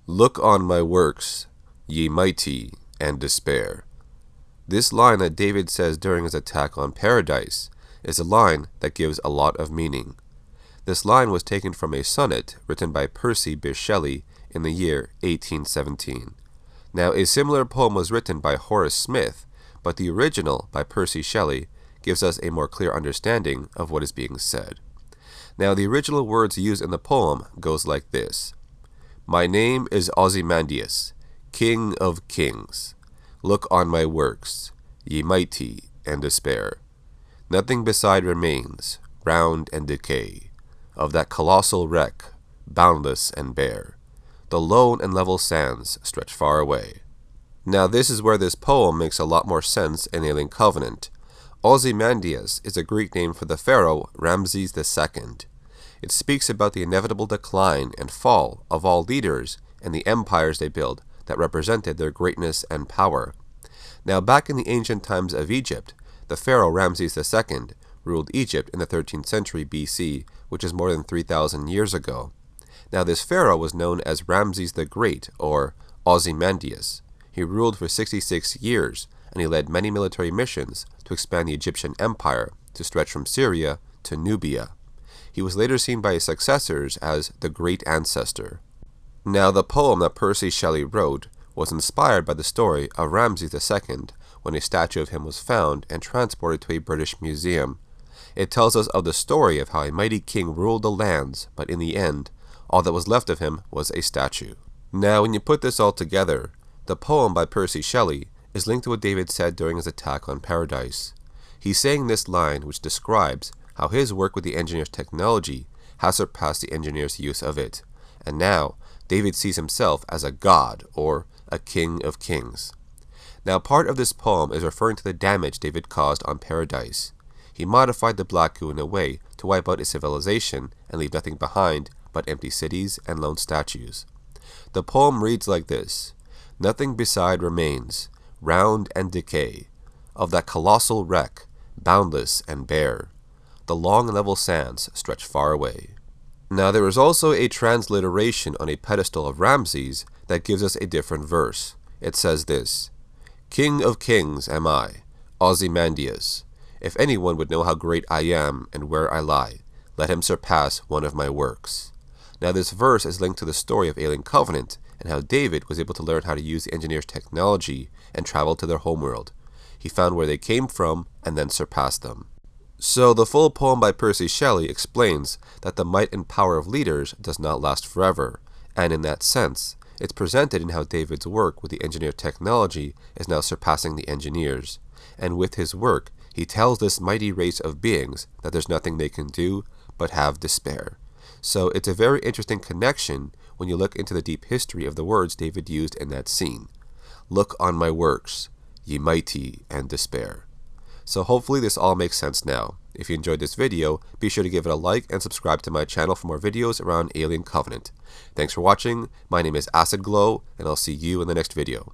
Look on my works, ye mighty, and despair. This line that David says during his attack on Paradise is a line that gives a lot of meaning. This line was taken from a sonnet written by Percy Bysshe Shelley in the year 1817. Now, a similar poem was written by Horace Smith, but the original by Percy Shelley gives us a more clear understanding of what is being said. Now, the original words used in the poem goes like this. My name is Ozymandias, King of Kings. Look on my works, ye mighty, and despair. Nothing beside remains, round and decay, of that colossal wreck, boundless and bare. The lone and level sands stretch far away. Now this is where this poem makes a lot more sense in Alien Covenant. Ozymandias is a Greek name for the pharaoh Ramses II. It speaks about the inevitable decline and fall of all leaders and the empires they build that represented their greatness and power. Now back in the ancient times of Egypt, the pharaoh Ramses II ruled Egypt in the 13th century BC, which is more than 3,000 years ago. Now this pharaoh was known as Ramses the Great, or Ozymandias. He ruled for 66 years, and he led many military missions to expand the Egyptian empire to stretch from Syria to Nubia. He was later seen by his successors as the Great Ancestor. Now the poem that Percy Shelley wrote was inspired by the story of Ramses II when a statue of him was found and transported to a British museum. It tells us of the story of how a mighty king ruled the lands, but in the end, all that was left of him was a statue. Now when you put this all together, the poem by Percy Shelley is linked to what David said during his attack on Paradise. He's saying this line which describes how his work with the engineer's technology has surpassed the engineer's use of it, and now David sees himself as a god, or a king of kings. Now part of this poem is referring to the damage David caused on Paradise. He modified the black goo in a way to wipe out a civilization and leave nothing behind but empty cities and lone statues. The poem reads like this. Nothing beside remains, round and decay, of that colossal wreck, boundless and bare. The long and level sands stretch far away. Now there is also a transliteration on a pedestal of Ramses that gives us a different verse. It says this, King of kings am I, Ozymandias. If anyone would know how great I am and where I lie, let him surpass one of my works. Now this verse is linked to the story of Alien Covenant and how David was able to learn how to use the engineer's technology and travel to their homeworld. He found where they came from and then surpassed them. So the full poem by Percy Shelley explains that the might and power of leaders does not last forever, and in that sense, it's presented in how David's work with the engineer technology is now surpassing the engineers, and with his work, he tells this mighty race of beings that there's nothing they can do but have despair. So it's a very interesting connection when you look into the deep history of the words David used in that scene. Look on my works, ye mighty, and despair. So hopefully this all makes sense now. If you enjoyed this video, be sure to give it a like and subscribe to my channel for more videos around Alien Covenant. Thanks for watching, my name is Acid Glow, and I'll see you in the next video.